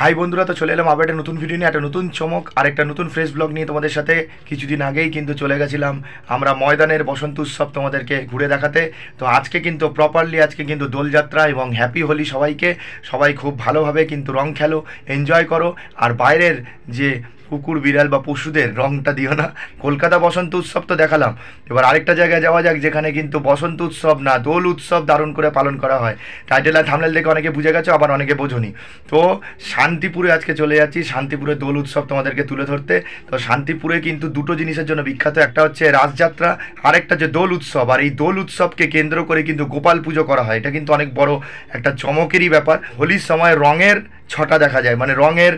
High বন্ধুরা, তো চলে এলাম আবার একটা নতুন ভিডিও নিয়ে, একটা নতুন চমক আর একটা নতুন ফ্রেশ ব্লগ নিয়ে তোমাদের সাথে। কিছুদিন আগেই কিন্তু চলে গেছিলাম আমরা ময়দানের বসন্ত উৎসব তোমাদেরকে ঘুরে দেখাতে। তো আজকে কিন্তু প্রপারলি আজকে কিন্তু দোলযাত্রা এবং হ্যাপি হোলি সবাইকে। সবাই খুব ভালোভাবে কিন্তু রং খেলো, এনজয় করো। আর বাইরের যে কুকুর বিড়াল বা পশুদের রংটা দিও না। কলকাতা বসন্ত উৎসব তো দেখালাম, এবার আরেকটা জায়গায় যাওয়া যাক যেখানে কিন্তু বসন্ত উৎসব না দোল উৎসব দারুণ করে পালন করা হয়। টাইটেল আর থাম্বনেল দেখে অনেকে বুঝে গেছো, আবার অনেকে বোঝোনি। তো শান্তিপুরে আজকে চলে যাচ্ছি, শান্তিপুরে দোল উৎসব তোমাদেরকে তুলে ধরতে। তো শান্তিপুরে কিন্তু দুটো জিনিসের জন্য বিখ্যাত, একটা হচ্ছে রাসযাত্রা, আরেকটা যে দোল উৎসব। আর এই দোল উৎসবকে কেন্দ্র করে কিন্তু গোপাল পুজো করা হয়। এটা কিন্তু অনেক বড় একটা চমকেরই ব্যাপার। হোলির সময় রঙের ছটা দেখা যায়, মানে রঙের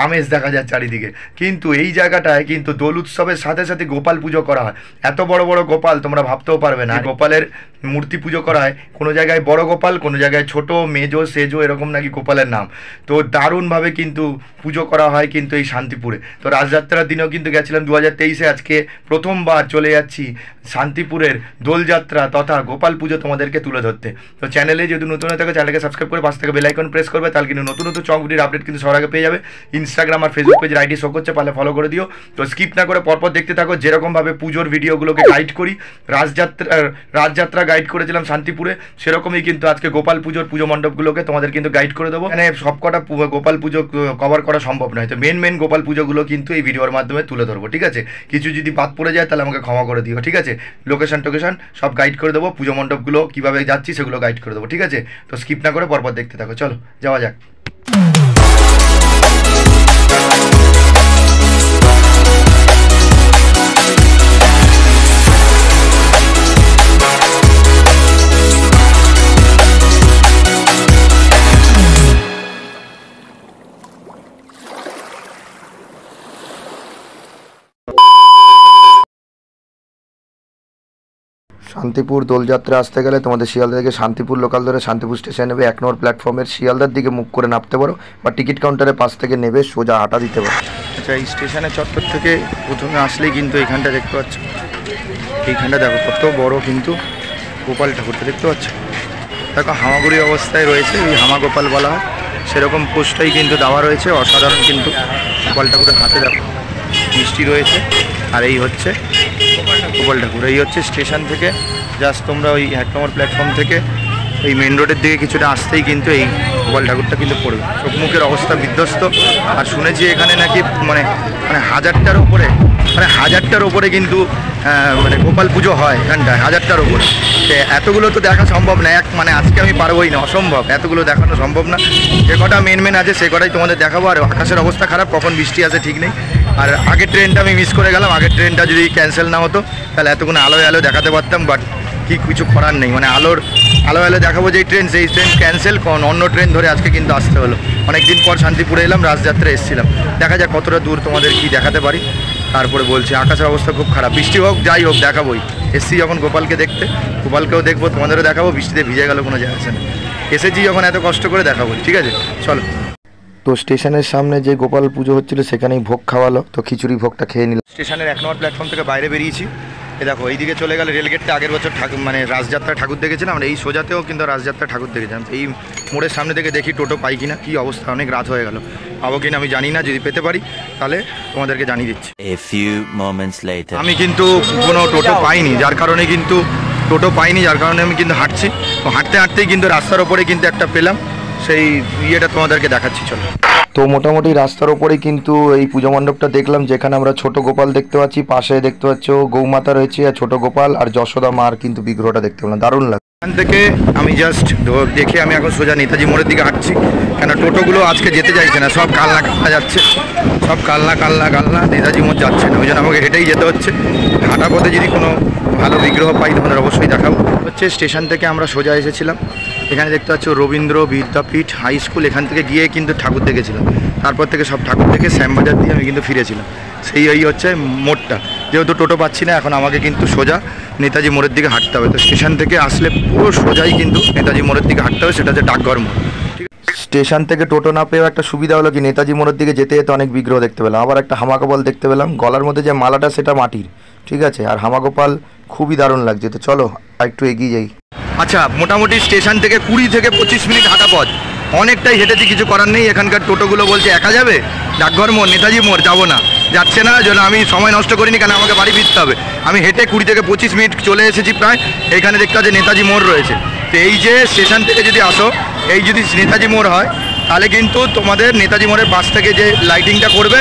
আমেজ দেখা যায় চারিদিকে। কিন্তু এই জায়গাটায় কিন্তু দোল উৎসবের সাথে সাথে গোপাল পুজো করা হয়। এত বড় বড় গোপাল তোমরা ভাবতেও পারবে না। গোপালের মূর্তি পুজো করা হয়, কোনো জায়গায় বড় গোপাল, কোনো জায়গায় ছোট, মেজো, সেজো, এরকম নাকি গোপালের নাম। তো দারুণভাবে কিন্তু পুজো করা হয় কিন্তু এই শান্তিপুরে। তো রাসযাত্রার দিনেও কিন্তু গেছিলাম 2023-এ, আজকে প্রথমবার চলে যাচ্ছি শান্তিপুরের দোলযাত্রা তথা গোপাল পুজো তোমাদেরকে তুলে ধরতে। তো চ্যানেলে যদি নতুন হয়ে থাকে চ্যানেলকে সাবস্ক্রাইব করে পাশ থেকে বেল আইকন প্রেস করবে, তাহলে কিন্তু নতুন নতুন চমক ভিডিওর আপডেট কিন্তু সবার আগে পেয়ে যাবে। ইনস্টাগ্রাম আর ফেসবুক পেজের আইডি শো করছে, পারলে ফলো করে দিও। তো স্কিপ না করে পরপর দেখতে থাকো, যেরকমভাবে পুজোর ভিডিওগুলোকে গাইড করি, রাজযাত্রা গাইড করেছিলাম শান্তিপুরে, সেরকমই কিন্তু আজকে গোপাল পুজোর পুজো মণ্ডপগুলোকে তোমাদের কিন্তু গাইড করে দেবো। মানে সবকটা গোপাল পুজো কভার করা সম্ভব নয়, তো মেন গোপাল পুজোগুলো কিন্তু এই ভিডিওর মাধ্যমে তুলে ধরবো, ঠিক আছে? কিছু যদি বাদ পড়ে যায় তাহলে আমাকে ক্ষমা করে দিও, ঠিক আছে? লোকেশন সব গাইড করে দেবো, পুজো মণ্ডপগুলো কীভাবে যাচ্ছি সেগুলো গাইড করে দেবো, ঠিক আছে? তো স্কিপ না করে পরপর দেখতে থাকো, চলো যাওয়া যাক। শান্তিপুর দোলযাত্রা আসতে গেলে তোমাদের শিয়ালদা থেকে শান্তিপুর লোকাল ধরে শান্তিপুর স্টেশন নেবে, 1 নম্বর প্ল্যাটফর্মের শিয়ালদার দিকে মুখ করে নামতে পারো, বা টিকিট কাউন্টারের পাশ থেকে নেবে সোজা হাঁটা দিতে পারো। আচ্ছা, এই স্টেশনের চত্বর থেকে প্রথমে আসলেই কিন্তু এইখানটা দেখতে পাচ্ছ, এইখানটা দেখো কত বড় কিন্তু গোপাল ঠাকুরটা দেখতে পাচ্ছ। দেখো হামাগুড়ি অবস্থায় রয়েছে, এই হামা গোপাল বলা হয়, সেরকম পোস্টটাই কিন্তু দেওয়া রয়েছে। অসাধারণ কিন্তু গোপাল ঠাকুরের হাতে দেখো মিষ্টি রয়েছে। আর এই হচ্ছে গোপাল ঠাকুর। এই হচ্ছে স্টেশন থেকে জাস্ট তোমরা ওই 1 নম্বর প্ল্যাটফর্ম থেকে এই মেন রোডের দিকে কিছুটা আসতেই কিন্তু এই গোপাল ঠাকুরটা কিন্তু পড়বে। চোখ মুখের অবস্থা বিধ্বস্ত। আর শুনেছি এখানে নাকি মানে হাজারটার ওপরে কিন্তু মানে গোপাল পুজো হয় এখানটায়, 1000টার ওপরে। এতগুলো তো দেখা সম্ভব না, মানে আজকে আমি পারবোই না, অসম্ভব, এতগুলো দেখানো সম্ভব না। যে কটা মেন আছে সে কটাই তোমাদের দেখাবো। আর আকাশের অবস্থা খারাপ, কখন বৃষ্টি আসে ঠিক নেই। আর আগের ট্রেনটা আমি মিস করে গেলাম, আগের ট্রেনটা যদি ক্যান্সেল না হতো তাহলে এতক্ষণ আলো দেখাতে পারতাম, বাট কিছু করার নেই। মানে আলো দেখাবো যেই ট্রেন, সেই ট্রেন ক্যান্সেল, অন্য ট্রেন ধরে আজকে কিন্তু আসতে হলো। অনেকদিন পর শান্তিপুরে এলাম, রাসযাত্রা এসেছিলাম। দেখা যাক কতটা দূর তোমাদের কি দেখাতে পারি, তারপরে বলছি। আকাশের অবস্থা খুব খারাপ, বৃষ্টি হোক যাই হোক দেখাবোই। এসছি যখন গোপালকে দেখতে, গোপালকেও দেখবো, তোমাদেরও দেখাবো। বৃষ্টিতে ভিজে গেল কোনো যায় আসে না, এসেছি যখন এত কষ্ট করে দেখাবো, ঠিক আছে? চলো। তো স্টেশনের সামনে যে গোপাল পুজো হচ্ছিল সেখানেই ভোগ খাওয়ালো, তো খিচুড়ি ভোগটা খেয়ে নিল। স্টেশনের 1 নম্বর প্ল্যাটফর্ম থেকে বাইরে বেরিয়েছি, এ দেখো এইদিকে চলে গেলে রেলগেটটা। আগের বছর মানে রাসযাত্রা ঠাকুর দেখেছিলাম, আমরা এই সোজাতেও কিন্তু রাসযাত্রা ঠাকুর দেখেছিলাম। এই মোড়ের সামনে থেকে দেখি টোটো পাই কিনা, কি অবস্থা, অনেক রাত হয়ে গেল, পাবো কিনা আমি জানি না। যদি পেতে পারি তাহলে তোমাদেরকে জানিয়ে দিচ্ছি। আমি কিন্তু কোনো টোটো পাইনি, যার কারণে আমি কিন্তু হাঁটছি। তো হাঁটতেই কিন্তু রাস্তার ওপরে কিন্তু একটা পেলাম, সেই ইয়েটা তোমাদেরকে দেখাচ্ছি, চলো। তো মোটামুটি রাস্তার ওপরেই কিন্তু এই পুজো মণ্ডপটা দেখলাম, যেখানে আমরা ছোট গোপাল দেখতে পাচ্ছি, পাশে দেখতে পাচ্ছ গৌমাতা রয়েছে, আর ছোট গোপাল আর যশোদা মার কিন্তু বিগ্রহটা দেখতে পেলাম, দারুণ লাগে। এখান থেকে আমি জাস্ট দেখে আমি এখন সোজা নেতাজি মোড়ের দিকে হাঁটছি, কেন টোটোগুলো আজকে যেতে চাইছে না, সব কালনা যাচ্ছে, সব কালনা, নেতাজি মোড় যাচ্ছে না, ওই জন্য আমাকে হেঁটেই যেতে হচ্ছে। হাঁটা পথে যদি কোনো ভালো বিগ্রহ পাই তোমাদের অবশ্যই দেখাবো। হচ্ছে স্টেশন থেকে আমরা সোজা এসেছিলাম, এখানে দেখতে পাচ্ছ রবীন্দ্র বিদ্যাপীঠ হাই স্কুল, এখান থেকে গিয়ে কিন্তু ঠাকুর দেখেছিলাম। তারপর থেকে সব ঠাকুর দেখে শ্যামবাজার দিয়ে আমি কিন্তু ফিরেছিলাম। এই হচ্ছে মোড়টা। যেহেতু টোটো পাচ্ছি না, এখন আমাকে কিন্তু সোজা নেতাজি মোড়ের দিকে হাঁটতে হবে। তো স্টেশন থেকে আসলে পুরো সোজাই কিন্তু নেতাজি মোড়ের দিকে হাঁটতে হবে, সেটা হচ্ছে ডাকঘর মোড়। স্টেশন থেকে টোটো না পেয়েও একটা সুবিধা হলো কি, নেতাজি মোড়ের দিকে যেতে যেতে অনেক বিগ্রহ দেখতে পেলাম। আবার একটা হামাগোপাল দেখতে পেলাম, গলার মধ্যে যে মালাটা সেটা মাটির, ঠিক আছে? আর হামাগোপাল খুবই দারুণ লাগছে। তো চলো একটু এগিয়ে যাই। আচ্ছা, মোটামুটি স্টেশন থেকে 20 থেকে 25 মিনিট হাঁটা পথ। অনেকটাই হেঁটেছি, কিছু করার নেই। এখানকার টোটোগুলো বলছে একা যাবে, ডাকঘর মোড়, নেতাজি মোড়, যাবো না, যাচ্ছে না, যেন আমি সময় নষ্ট করিনি, কেন আমাকে বাড়ি ফিরতে হবে। আমি হেঁটে 20 থেকে 25 মিনিট চলে এসেছি প্রায়। এখানে দেখতে পাচ্ছি নেতাজি মোড় রয়েছে। তো এই যে স্টেশন থেকে যদি আসো, এই যদি নেতাজি মোড় হয়, তাহলে কিন্তু তোমাদের নেতাজি মোড়ের পাশ থেকে যে লাইটিংটা করবে,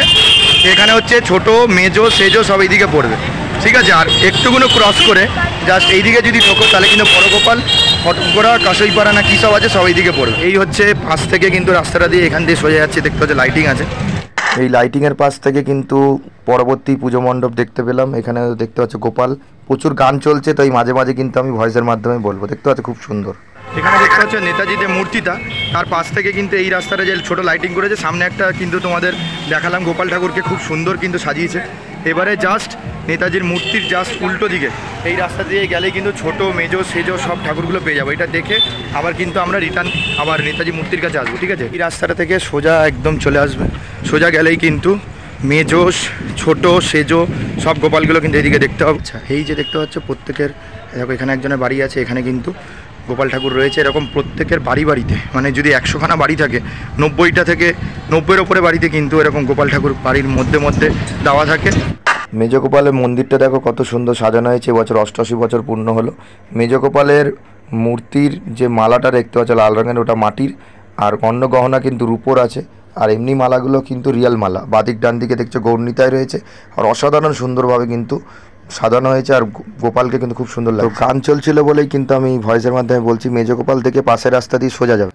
এখানে হচ্ছে ছোট, মেজো, সেজো সব এইদিকে পড়বে, ঠিক আছে। আর একটুকুনো ক্রস করে জাস্ট এইদিকে যদি ঢোকো, তাহলে কিন্তু বড়গোপাল, ফটকগড়া, কাশইপাড়া না কী সব আছে, সব এইদিকে পড়বে। এই হচ্ছে পাশ থেকে কিন্তু রাস্তাটা দিয়ে এখান দিয়ে সোজা যাচ্ছে, দেখতে হচ্ছে লাইটিং আছে। এই লাইটিংয়ের পাশ থেকে কিন্তু পরবর্তী পুজো মণ্ডপ দেখতে পেলাম। এখানে দেখতে পাচ্ছ গোপাল, প্রচুর গান চলছে, তাই মাঝে মাঝে কিন্তু আমি ভয়েসের মাধ্যমে বলবো। দেখতে পাচ্ছ খুব সুন্দর। এখানে দেখতে পাচ্ছ নেতাজি যে মূর্তিটা, তার পাশ থেকে কিন্তু এই রাস্তাটা যে ছোটো লাইটিং করেছে, সামনে একটা কিন্তু তোমাদের দেখালাম গোপাল ঠাকুরকে খুব সুন্দর কিন্তু সাজিয়েছে। এবারে জাস্ট নেতাজির মূর্তির জাস্ট উল্টো দিকে এই রাস্তা দিয়ে গেলেই কিন্তু ছোটো, মেজো, সেজো সব ঠাকুরগুলো পেয়ে যাবো। এটা দেখে আবার কিন্তু আমরা রিটার্ন আবার নেতাজি মূর্তির কাছে আসবো, ঠিক আছে। এই রাস্তাটা থেকে সোজা একদম চলে আসবে, সোজা গেলেই কিন্তু মেজো, ছোট, সেজো সব গোপালগুলো কিন্তু এইদিকে দেখতে হবে। আচ্ছা, এই যে দেখতে পাচ্ছ প্রত্যেকের, দেখো এখানে একজনের বাড়ি আছে, এখানে কিন্তু গোপাল ঠাকুর রয়েছে। এরকম প্রত্যেকের বাড়িতে, মানে যদি 100খানা বাড়ি থাকে, 90টা থেকে 90-এর ওপরে বাড়িতে কিন্তু এরকম গোপাল ঠাকুর বাড়ির মধ্যে মধ্যে দেওয়া থাকে। মেজগোপালের মন্দিরটা দেখো কত সুন্দর সাজানো হয়েছে। এবছর 88 বছর পূর্ণ হলো। মেজগোপালের মূর্তির যে মালাটা দেখতে পাচ্ছ লাল রঙের, ওটা মাটির, আর অন্য গহনা কিন্তু রূপোর আছে। আর এমনি মালাগুলো কিন্তু রিয়েল মালা। বাদিক ডান দিকে দেখছো গৌরনীতায় রয়েছে, আর অসাধারণ সুন্দরভাবে কিন্তু সাজানো হয়েছে। আর গোপালকে কিন্তু খুব সুন্দর লাগে। গান চলছিল বলেই কিন্তু আমি ভয়েসের মাধ্যমে বলছি, মেজগোপাল থেকে পাশের রাস্তা দিয়ে সোজা যাবে।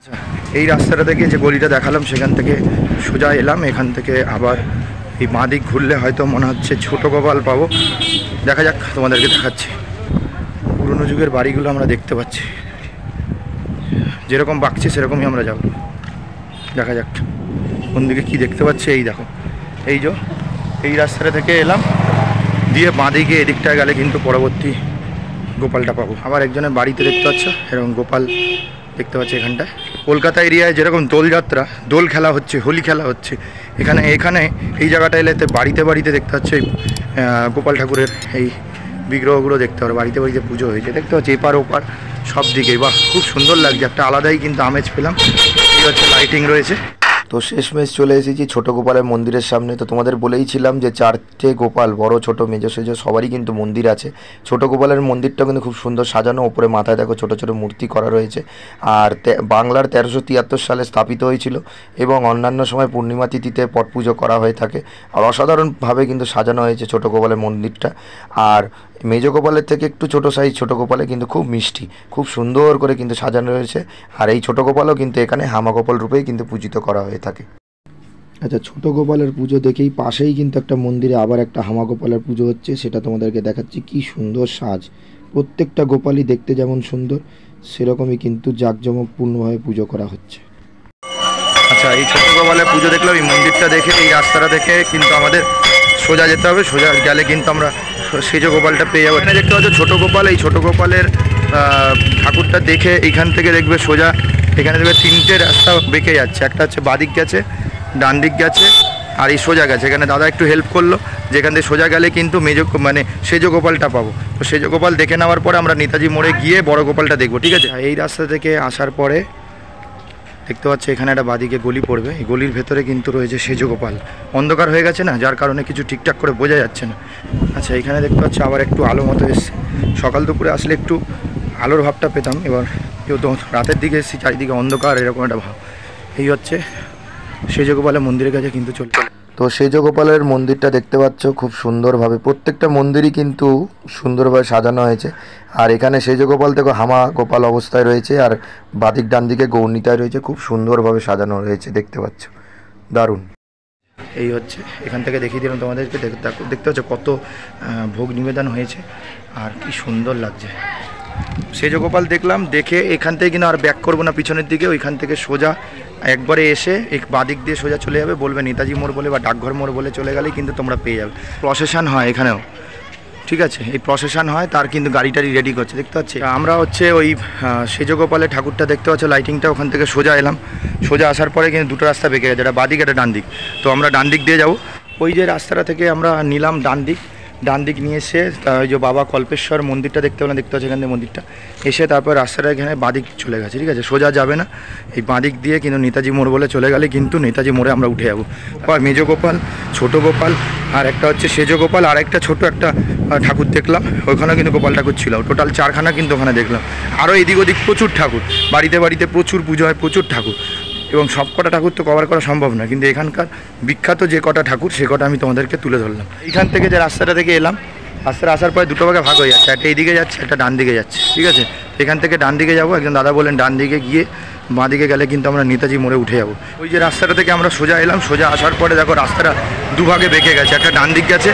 এই রাস্তাটা থেকে যে গলিটা দেখালাম, সেখান থেকে সোজা এলাম। এখান থেকে আবার এই বাঁ দিক ঘুরলে হয়তো মনে হচ্ছে ছোটো গোপাল পাবো। দেখা যাক, তোমাদেরকে দেখাচ্ছি। পুরনো যুগের বাড়িগুলো আমরা দেখতে পাচ্ছি, যেরকম বাঁকছে সেরকমই আমরা যাব। দেখা যাক কোন দিকে কী দেখতে পাচ্ছি। এই দেখো, এই যে এই রাস্তাটা থেকে এলাম, দিয়ে বাঁ দিকে এদিকটা গেলে কিন্তু পরবর্তী গোপালটা পাবো। আবার একজনের বাড়িতে দেখতে পাচ্ছ এরকম গোপাল দেখতে পাচ্ছি। এখানটায় কলকাতা এরিয়ায় যেরকম দোলযাত্রা, দোল খেলা হচ্ছে, হোলি খেলা হচ্ছে, এখানে এই জায়গাটা এলে বাড়িতে দেখতে পাচ্ছি গোপাল ঠাকুরের এই বিগ্রহগুলো দেখতে পারো। বাড়িতে পুজো হয়েছে, দেখতে পাচ্ছি এপার ওপার সব দিকেই। বাহ, খুব সুন্দর লাগছে, একটা আলাদাই কিন্তু আমেজ পেলাম। এই হচ্ছে লাইটিং রয়েছে। তো শেষমেশ চলে এসেছি ছোটো গোপালের মন্দিরের সামনে। তো তোমাদের বলেইছিলাম যে 4টে গোপাল, বড় ছোট মেজো সেজো সবারই কিন্তু মন্দির আছে। ছোটো গোপালের মন্দিরটা কিন্তু খুব সুন্দর সাজানো, ওপরে মাথায় দেখো ছোটো ছোটো মূর্তি করা রয়েছে। আর বাংলার 1373 সালে স্থাপিত হয়েছিল, এবং অন্যান্য সময় পূর্ণিমা তিথিতে পট পুজো করা হয়ে থাকে। আর অসাধারণভাবে কিন্তু সাজানো হয়েছে ছোটো গোপালের মন্দিরটা। আর মেজো গোপালের থেকে একটু ছোটো সাইজ ছোটো গোপালে কিন্তু খুব মিষ্টি, খুব সুন্দর করে কিন্তু সাজানো রয়েছে। আর এই ছোটো গোপালও কিন্তু এখানে হামাগোপাল রূপেই কিন্তু পূজিত করা হয়ে থাকে। আচ্ছা, ছোটো গোপালের পুজো দেখেই পাশেই কিন্তু একটা মন্দিরে আবার একটা হামাগোপালের পুজো হচ্ছে, সেটা তোমাদেরকে দেখাচ্ছি। কি সুন্দর সাজ, প্রত্যেকটা গোপালই দেখতে যেমন সুন্দর, সেরকমই কিন্তু জাঁকজমকপূর্ণভাবে পুজো করা হচ্ছে। আচ্ছা, এই ছোটো গোপালের পুজো দেখলাম, এই মন্দিরটা দেখে, এই রাস্তাটা দেখে কিন্তু আমাদের সোজা যেতে হবে। সোজা গেলে কিন্তু আমরা সেজো গোপালটা পেয়ে যাবো। এখানে দেখতে পাচ্ছ ছোটো গোপাল। এই ছোটো গোপালের ঠাকুরটা দেখে এইখান থেকে দেখবে সোজা, এখানে দেখবে 3টে রাস্তা বেঁকে যাচ্ছে। একটা হচ্ছে বাদিক গেছে, ডান দিক গেছে, আর এই সোজা গেছে। এখানে দাদা একটু হেল্প করলো, যেখান থেকে সোজা গেলে কিন্তু সেজো গোপালটা পাবো। তো সেজো গোপাল দেখে নেওয়ার পরে আমরা নেতাজি মোড়ে গিয়ে বড় গোপালটা দেখবো, ঠিক আছে। এই রাস্তা থেকে আসার পরে দেখতে পাচ্ছি এখানে একটা বাদিকে গলি পড়বে। এই গলির ভেতরে কিন্তু রয়েছে সেজো গোপাল। অন্ধকার হয়ে গেছে না, যার কারণে কিছু ঠিকঠাক করে বোঝা যাচ্ছে না। আচ্ছা, এখানে দেখতে পাচ্ছি আবার একটু আলো মতো এসছে। সকাল দুপুরে আসলে একটু আলোর ভাবটা পেতাম, এবার যেহেতু রাতের দিকে এসেছি, চারিদিকে অন্ধকার, এরকম একটা ভাব। এই হচ্ছে সেজো গোপালের মন্দিরের কাছে কিন্তু চলে। তো সেজো গোপালের মন্দিরটা দেখতে পাচ্ছ খুব সুন্দরভাবে, প্রত্যেকটা মন্দিরই কিন্তু সুন্দরভাবে সাজানো হয়েছে। আর এখানে সেজো গোপাল থেকে হামা গোপাল অবস্থায় রয়েছে, আর বাদিক ডান দিকে গৌরনীতায় রয়েছে, খুব সুন্দরভাবে সাজানো রয়েছে, দেখতে পাচ্ছ, দারুণ। এই হচ্ছে এখান থেকে দেখিয়ে দিলাম তোমাদেরকে। দেখতে পাচ্ছ কত ভোগ নিবেদন হয়েছে, আর কি সুন্দর লাগছে। সেজো গোপাল দেখলাম, দেখে এখান থেকে কিন্তু আর ব্যাক করবো না পিছনের দিকে, ওইখান থেকে সোজা একবারে এসে এক বাদিক দিয়ে সোজা চলে যাবে। বলবে নেতাজি মোড় বলে বা ডাকঘর মোড় বলে চলে গেলেই কিন্তু তোমরা পেয়ে যাবে। প্রসেশন হয় এখানেও, ঠিক আছে। এই প্রসেশন হয়, তার কিন্তু গাড়ি টাড়ি রেডি করছে, দেখতে পাচ্ছি। আমরা হচ্ছে ওই সেজো গোপালের ঠাকুরটা দেখতে পাচ্ছ, লাইটিংটা, ওখান থেকে সোজা এলাম। সোজা আসার পরে কিন্তু দুটো রাস্তা বেঁকে গেছে, একটা বাদিক একটা ডান দিক। তো আমরা ডান দিক দিয়ে যাব। ওই যে রাস্তাটা থেকে আমরা নিলাম ডান দিক, ডান দিক নিয়ে এসে ওই যে বাবা কল্পেশ্বর মন্দিরটা দেখতে পেলাম, দেখতে পাচ্ছি এখান থেকে মন্দিরটা, এসে তারপর রাস্তাটা এখানে বাঁদিক চলে গেছে, ঠিক আছে, সোজা যাবে না, এই বাঁদিক দিয়ে কিন্তু নেতাজি মোড় বলে চলে গেলে কিন্তু নেতাজি মোড়ে আমরা উঠে যাবো। আর মেজ গোপাল, ছোটো গোপাল, আর একটা হচ্ছে সেজ গোপাল, আর একটা ছোটো একটা ঠাকুর দেখলাম, ওইখানেও কিন্তু গোপাল ঠাকুর ছিল, টোটাল 4খানা কিন্তু ওখানে দেখলাম। আরও এদিক ওদিক প্রচুর ঠাকুর, বাড়িতে বাড়িতে প্রচুর পুজো হয়, প্রচুর ঠাকুর, এবং সব কটা ঠাকুর তো কভার করা সম্ভব না, কিন্তু এখানকার বিখ্যাত যে কটা ঠাকুর সে কটা আমি তোমাদেরকে তুলে ধরলাম। এইখান থেকে যে রাস্তাটা থেকে এলাম, রাস্তাটা আসার পরে দুটো ভাগে ভাগ হয়ে যাচ্ছে, একটা এইদিকে যাচ্ছে, একটা ডান দিকে যাচ্ছে, ঠিক আছে। এখান থেকে ডান দিকে যাবো, একজন দাদা বললেন ডান দিকে গিয়ে বাঁ দিকে গেলে কিন্তু আমরা নেতাজি মোড়ে উঠে যাবো। ওই যে রাস্তাটা থেকে আমরা সোজা এলাম, সোজা আসার পরে দেখো রাস্তাটা দুভাগে বেঁকে গেছে, একটা ডান দিক গেছে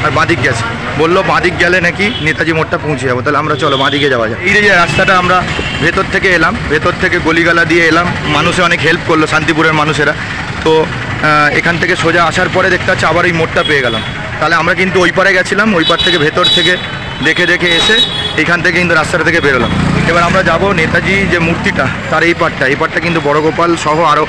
আর বাঁ দিক গেছে, বললো বাঁ দিক গেলে নাকি নেতাজি মোড়টা পৌঁছে যাবো, তাহলে আমরা চলো বাঁ দিকে যাওয়া যায়। এই যে রাস্তাটা আমরা ভেতর থেকে এলাম, ভেতর থেকে গলিগালা দিয়ে এলাম, মানুষে অনেক হেল্প করলো, শান্তিপুরের মানুষেরা। তো এখান থেকে সোজা আসার পরে দেখতে পাচ্ছি আবার এই মোড়টা পেয়ে গেলাম, তাহলে আমরা কিন্তু ওই পারে গেছিলাম, ওই পার থেকে ভেতর থেকে দেখে দেখে এসে এইখান থেকে কিন্তু রাস্তাটা থেকে বেরোলাম। এবার আমরা যাব নেতাজি যে মূর্তিটা তার এই পারটা কিন্তু বড় গোপাল সহ আরও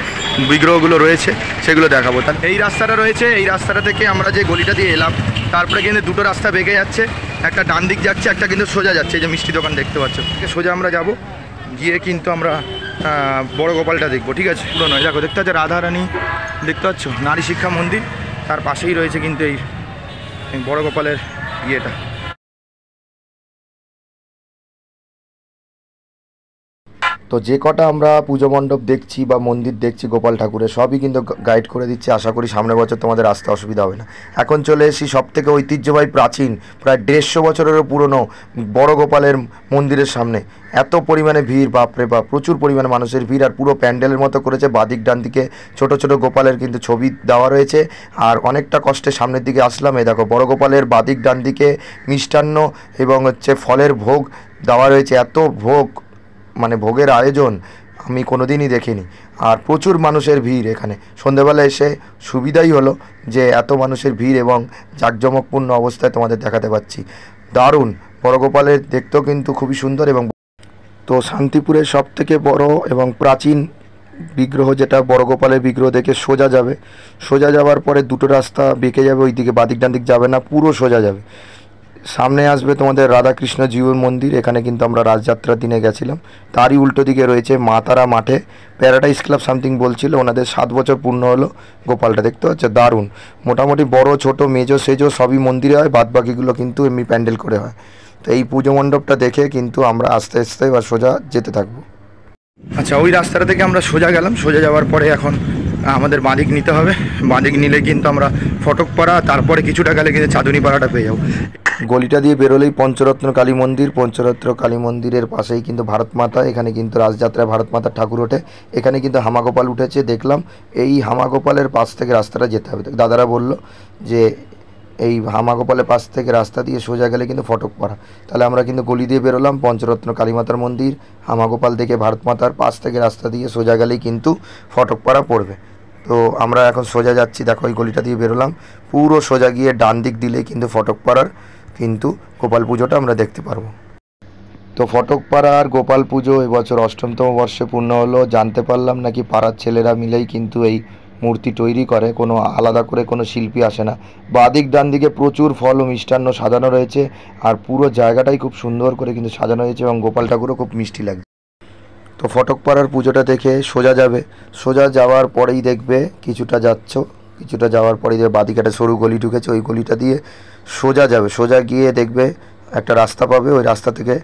বিগ্রহগুলো রয়েছে, সেগুলো দেখাবো। তাহলে এই রাস্তাটা রয়েছে, এই রাস্তাটা থেকে আমরা যে গলিটা দিয়ে এলাম, তারপরে কিন্তু দুটো রাস্তা বেঁকে যাচ্ছে, একটা ডান দিক যাচ্ছে, একটা কিন্তু সোজা যাচ্ছে, এই যে মিষ্টি দোকান দেখতে পাচ্ছ, সোজা আমরা যাব, গিয়ে কিন্তু আমরা বড় গোপালটা দেখবো, ঠিক আছে। পুরো নয়, দেখো দেখতে পাচ্ছ রাধারানী দেখতে পাচ্ছ, নারী শিক্ষা মন্দির, তার পাশেই রয়েছে কিন্তু এই বড় গোপালের ইয়েটা। তো যে কটা আমরা পুজো মণ্ডপ দেখছি বা মন্দির দেখছি গোপাল ঠাকুরের, সবই কিন্তু গাইড করে দিচ্ছি, আশা করি সামনের বছর তোমাদের আসতে অসুবিধা হবে না। এখন চলে এসেছি সবথেকে ঐতিহ্যবাহী প্রাচীন প্রায় 150 বছরেরও পুরনো বড় গোপালের মন্দিরের সামনে। এত পরিমাণে ভিড়, বাপরে বাপ, প্রচুর পরিমাণে মানুষের ভিড়, আর পুরো প্যান্ডেলের মতো করেছে, বাদিক ডান দিকে ছোটো ছোটো গোপালের কিন্তু ছবি দেওয়া রয়েছে। আর অনেকটা কষ্টে সামনের দিকে আসলাম, এই দেখো বড় গোপালের বাদিক ডান দিকে মিষ্টান্ন এবং হচ্ছে ফলের ভোগ দেওয়া রয়েছে। এত ভোগ, মানে ভোগের আয়োজন আমি কোনো দিনই দেখিনি, আর প্রচুর মানুষের ভিড় এখানে। সন্ধেবেলা এসে সুবিধাই হলো যে এত মানুষের ভিড় এবং জাঁকজমকপূর্ণ অবস্থায় তোমাদের দেখাতে পাচ্ছি। দারুণ, বড় গোপালের দেখতেও কিন্তু খুবই সুন্দর। এবং তো শান্তিপুরের সবথেকে বড় এবং প্রাচীন বিগ্রহ যেটা বড় গোপালের বিগ্রহ দেখে সোজা যাবে, সোজা যাওয়ার পরে দুটো রাস্তা বেঁকে যাবে, ওই দিকে বাদিক ডান দিক যাবে না, পুরো সোজা যাবে। সামনে আসবে তোমাদের রাধাকৃষ্ণ জীবন মন্দির, এখানে কিন্তু আমরা রাজযাত্রার দিনে গেছিলাম। তারই উল্টো দিকে রয়েছে মা তারা মাঠে প্যারাডাইস ক্লাব সামথিং বলছিল, ওনাদের 7 বছর পূর্ণ হলো। গোপালটা দেখতে পাচ্ছে দারুণ, মোটামুটি বড় ছোট মেজো সেজো সবই মন্দিরে হয়, বাদবাকিগুলো কিন্তু এমনি প্যান্ডেল করে হয়। তো এই পুজো মণ্ডপটা দেখে কিন্তু আমরা আস্তে আস্তে এবার সোজা যেতে থাকবো। আচ্ছা, ওই রাস্তাটা থেকে আমরা সোজা গেলাম, সোজা যাওয়ার পরে এখন আমাদের বাঁদিক নিতে হবে, বাঁদিক নিলে কিন্তু আমরা ফটকপাড়া, তারপরে কিছুটা গেলে কিন্তু চাঁদনী পাড়াটা পেয়ে যাবো। গলিটা দিয়ে বেরোলেই পঞ্চরত্ন কালী মন্দির, পঞ্চরত্ন কালী মন্দিরের পাশেই কিন্তু ভারত মাতা, এখানে কিন্তু রাজযাত্রায় ভারত মাতার ঠাকুর ওঠে, এখানে কিন্তু হামাগোপাল উঠেছে দেখলাম। এই হামাগোপালের পাশ থেকে রাস্তাটা যেতে হবে, দাদারা বলল যে এই হামাগোপালের পাশ থেকে রাস্তা দিয়ে সোজা গেলে কিন্তু ফটকপাড়া। তাহলে আমরা কিন্তু গলি দিয়ে বেরোলাম, পঞ্চরত্ন কালীমাতার মন্দির, হামাগোপাল থেকে ভারত মাতার পাশ থেকে রাস্তা দিয়ে সোজা গেলেই কিন্তু ফটকপাড়া পড়বে। তো আমরা এখন সোজা যাচ্ছি, দেখো ওই গলিটা দিয়ে বেরোলাম, পুরো সোজা গিয়ে ডান দিক দিলেই কিন্তু ফটকপাড়ার কিন্তু গোপাল পুজোটা আমরা দেখতে পারবো। তো ফটকপাড়ার গোপাল পুজো এবছর 8মতম বর্ষে পূর্ণ হলো। জানতে পারলাম নাকি পাড়ার ছেলেরা মিলেই কিন্তু এই মূর্তি তৈরি করে, কোনো আলাদা করে কোনো শিল্পী আসে না। বাদিক ডান দিকে প্রচুর ফল ও মিষ্টান্ন সাজানো রয়েছে, আর পুরো জায়গাটাই খুব সুন্দর করে কিন্তু সাজানো হয়েছে, এবং গোপাল ঠাকুরও খুব মিষ্টি লাগছে। তো ফটকপাড়ার পুজোটা দেখে সোজা যাবে, সোজা যাওয়ার পরেই দেখবে কিছুটা কিছুটা যাওয়ার পরেই দেখবে বাদিকাটা সরু গলি ঢুকেছে, ওই গলিটা দিয়ে সোজা যাবে, সোজা গিয়ে দেখবে একটা রাস্তা পাবে, ওই রাস্তা থেকে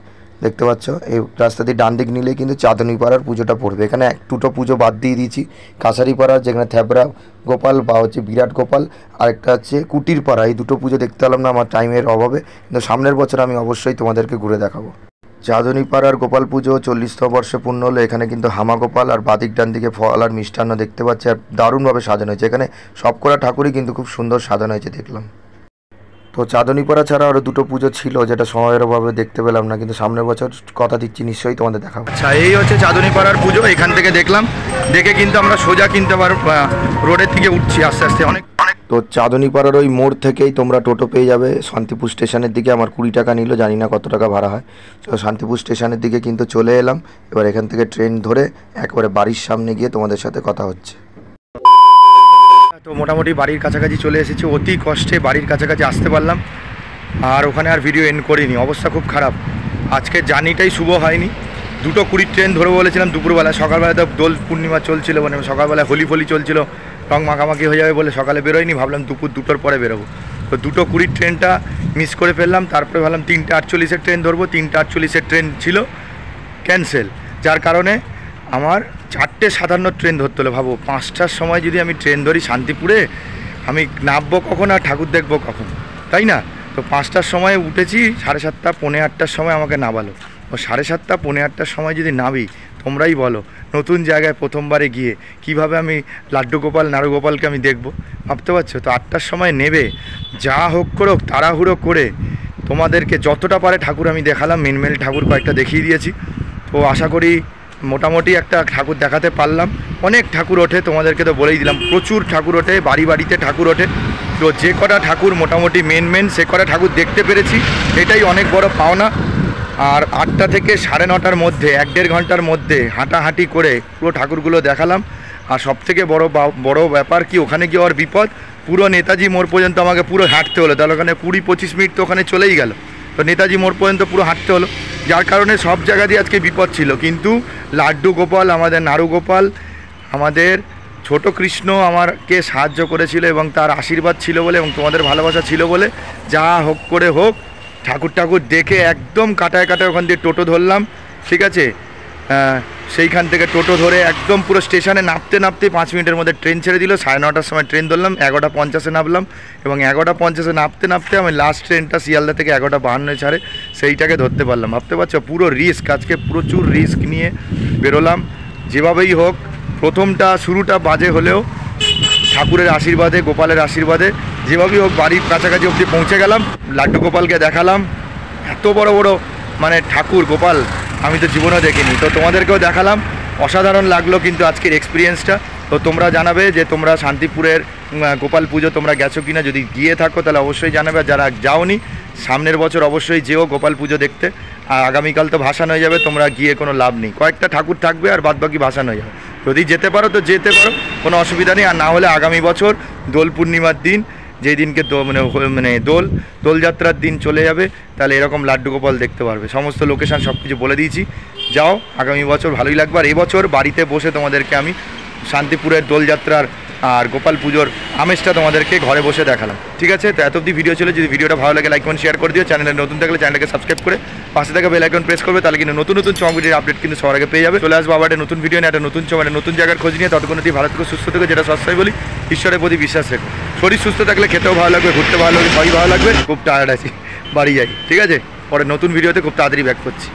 দেখতে পাচ্ছ এই রাস্তা দিয়ে ডান দিক নিলে কিন্তু চাঁদনী পাড়ার পুজোটা পড়বে। এখানে দুটো পুজো বাদ দিয়ে দিয়েছি, কাছারি পাড়ার যেখানে থ্যাবরা গোপাল বা হচ্ছে বিরাট গোপাল, আরেকটা হচ্ছে কুটির পাড়া। এই দুটো পুজো দেখতে পেলাম না আমার টাইমের অভাবে, কিন্তু সামনের বছর আমি অবশ্যই তোমাদেরকে ঘুরে দেখাবো। চাঁদনী পাড়ার গোপাল পুজো 40তম বর্ষে পূর্ণ হলো। এখানে কিন্তু হামাগোপাল আর বাদিক ডান দিকে ফল আর মিষ্টান্ন দেখতে পাচ্ছি, আর দারুণভাবে সাজানো হয়েছে। এখানে সবকটা ঠাকুরই কিন্তু খুব সুন্দর সাজানো হয়েছে দেখলাম। তো চাঁদনী পাড়া ছাড়া আরও দুটো পুজো ছিল যেটা সময়ের অভাবে দেখতে পেলাম না, কিন্তু সামনের বছর কথা দিচ্ছি নিশ্চয়ই তোমাদের দেখাবো। আচ্ছা, এই হচ্ছে চাঁদনী পাড়ার পুজো, এখান থেকে দেখলাম, দেখে কিন্তু আমরা সোজা কিন্তু আবার রোডের দিকে উঠছি আস্তে আস্তে অনেক। তো চাঁদনী পাড়ার ওই মোড় থেকেই তোমরা টোটো পেয়ে যাবে শান্তিপুর স্টেশনের দিকে। আমার 20 টাকা নিল, জানি না কত টাকা ভাড়া হয়। তো শান্তিপুর স্টেশনের দিকে কিন্তু চলে এলাম, এবার এখান থেকে ট্রেন ধরে একবারে বাড়ির সামনে গিয়ে তোমাদের সাথে কথা হচ্ছে। তো মোটামুটি বাড়ির কাছাকাছি চলে এসেছি, অতি কষ্টে বাড়ির কাছাকাছি আসতে পারলাম। আর ওখানে আর ভিডিও এন্ড করিনি, অবস্থা খুব খারাপ। আজকে জার্নিটাই শুভ হয়নি। 2:20 ট্রেন ধরবো বলেছিলাম দুপুরবেলা, সকালবেলা তো দোল পূর্ণিমা চলছিল, মানে সকালবেলা হোলি ফলি চলছিল, রং মাখামাখি হয়ে যাবে বলে সকালে বেরোয়নি, ভাবলাম দুপুর 2টোর পরে বেরোবো। তো 2:20 ট্রেনটা মিস করে ফেললাম। তারপরে ভাবলাম 3:48 ট্রেন ধরবো, 3:48 ট্রেন ছিল ক্যান্সেল, যার কারণে আমার 4:57 ট্রেন ধরতে হলো। ভাবো 5টার সময় যদি আমি ট্রেন ধরি শান্তিপুরে, আমি নামবো কখন আর ঠাকুর দেখবো কখন, তাই না? তো 5টার সময় উঠেছি, 7:30 পৌনে 8টার সময় আমাকে নামালো। ও 7:30 পৌনে 8টার সময় যদি নামি, তোমরাই বলো নতুন জায়গায় প্রথমবারে গিয়ে কিভাবে আমি লাড্ডু গোপাল নাড়ু গোপালকে আমি দেখবো, ভাবতে পারছো? তো 8টার সময় নেবে, যা হোক করুক তাড়াহুড়ো করে তোমাদেরকে যতটা পারে ঠাকুর আমি দেখালাম, মেন ঠাকুর কয়েকটা দেখিয়ে দিয়েছি। তো আশা করি মোটামুটি একটা ঠাকুর দেখাতে পারলাম। অনেক ঠাকুর ওঠে, তোমাদেরকে তো বলেই দিলাম, প্রচুর ঠাকুর ওঠে, বাড়ি বাড়িতে ঠাকুর ওঠে। তো যে কটা ঠাকুর মোটামুটি মেন সে কটা ঠাকুর দেখতে পেরেছি, এটাই অনেক বড় পাওনা। আর 8টা থেকে 9:30টার মধ্যে 1-1.5 ঘন্টার মধ্যে হাঁটাহাঁটি করে পুরো ঠাকুরগুলো দেখালাম। আর সবথেকে বড় ব্যাপার কি, ওখানে গিয়ে ওর বিপদ, পুরো নেতাজি মোড় পর্যন্ত আমাকে পুরো হাঁটতে হলো। তাহলে ওখানে 20-25 মিনিট তো ওখানে চলেই গেল। তো নেতাজি মোড় পর্যন্ত পুরো হাঁটতে হলো, যার কারণে সব জায়গা দিয়ে আজকে বিপদ ছিল। কিন্তু লাড্ডু গোপাল, আমাদের নাড়ু গোপাল, আমাদের ছোট কৃষ্ণ আমাকে সাহায্য করেছিল এবং তার আশীর্বাদ ছিল বলে এবং তোমাদের ভালোবাসা ছিল বলে যা হোক করে হোক ঠাকুর দেখে একদম কাটায় ওখান দিয়ে টোটো ধরলাম, ঠিক আছে? সেইখান থেকে টোটো ধরে একদম পুরো স্টেশনে নামতে 5 মিনিটের মধ্যে ট্রেন ছেড়ে দিল। 9:30টার সময় ট্রেন ধরলাম, 11:50-এ নামলাম এবং 11:50-এ নামতে আমি লাস্ট ট্রেনটা শিয়ালদা থেকে 11:52-এ ছাড়ে, সেইটাকে ধরতে পারলাম। ভাবতে পারছো পুরো রিস্ক, আজকে প্রচুর রিস্ক নিয়ে বেরোলাম। যেভাবেই হোক প্রথমটা শুরুটা বাজে হলেও ঠাকুরের আশীর্বাদে, গোপালের আশীর্বাদে যেভাবেই হোক বাড়ির কাছাকাছি অবধি পৌঁছে গেলাম। লাড্ডু গোপালকে দেখালাম, এত বড় মানে ঠাকুর গোপাল আমি তো জীবনেও দেখিনি। তো তোমাদেরকেও দেখালাম, অসাধারণ লাগলো কিন্তু আজকের এক্সপিরিয়েন্সটা। তো তোমরা জানাবে যে তোমরা শান্তিপুরের গোপাল পুজো তোমরা গেছো কিনা, যদি গিয়ে থাকো তাহলে অবশ্যই জানাবে। যারা যাওনি সামনের বছর অবশ্যই যেও গোপাল পুজো দেখতে। আর আগামীকাল তো ভাসান হয়ে যাবে, তোমরা গিয়ে কোনো লাভ নেই, কয়েকটা ঠাকুর থাকবে আর বাদবাকি ভাসান হয়ে যাবে। যদি যেতে পারো তো যেতে পারো, কোনো অসুবিধা নেই। আর না হলে আগামী বছর দোল পূর্ণিমার দিন, যেই দিনকে মানে দোলযাত্রার দিন চলে যাবে, তাহলে এরকম লাড্ডু গোপাল দেখতে পারবে। সমস্ত লোকেশান সব কিছু বলে দিয়েছি, যাও, আগামী বছর ভালোই লাগবে। আর এবছর বাড়িতে বসে তোমাদেরকে আমি শান্তিপুরের দোলযাত্রার আর গোপাল পুজোর আমেজটা তোমাদেরকে ঘরে বসে দেখালাম, ঠিক আছে? তো এত অবধি ভিডিও ছিল, যদি ভিডিওটা ভালো লাগে লাইক কমেন্ট শেয়ার করে দিও। চ্যানেলে নতুন থাকলে চ্যানেলকে সাবস্ক্রাইব করে পাশে থাকা বেল আইকন প্রেস করবে, তাহলে কিন্তু নতুন চমক ভিডিওর আপডেট কিন্তু সবার আগে পেয়ে যাবে। চলে আসবো আবার একটা নতুন ভিডিও নিয়ে, একটা নতুন চমক, নতুন জায়গার খোঁজ নিয়ে। ততক্ষণ ভালো থেকে সুস্থ থেকে, যেটা সস্তায় বলি, ঈশ্বরের প্রতি বিশ্বাস রেখো। শরীর সুস্থ থাকলে খেতেও ভালো লাগবে, ঘুরতে ভালো লাগবে, সবই ভালো লাগবে। খুব টায়ার্ড আছি, বাড়ি যাই, ঠিক আছে? পরে নতুন ভিডিওতে খুব তাড়াতাড়ি ব্যাক করছি।